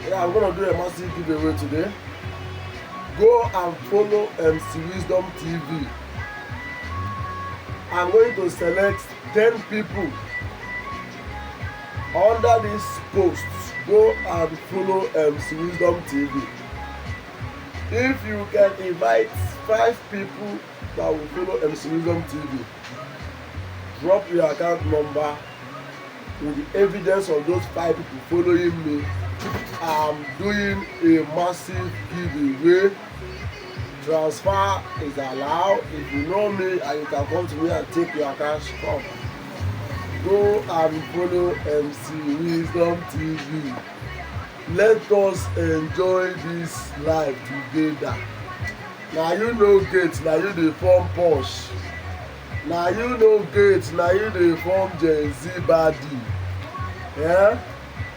Yeah, I'm gonna do a massive giveaway today. Go and follow MC Wisdom TV. I'm going to select 10 people under this post. Go and follow MC Wisdom TV. If you can invite 5 people that will follow MC Wisdom TV, drop your account number with the evidence of those 5 people following me. I'm doing a massive giveaway. Transfer is allowed. If you know me and you can come to me and take your cash, come. Go and follow MC Wisdom TV. Let us enjoy this life together. Now you know gate, now you dey form Porsche. Now you know gate, now you dey form Gen Z body. Yeah?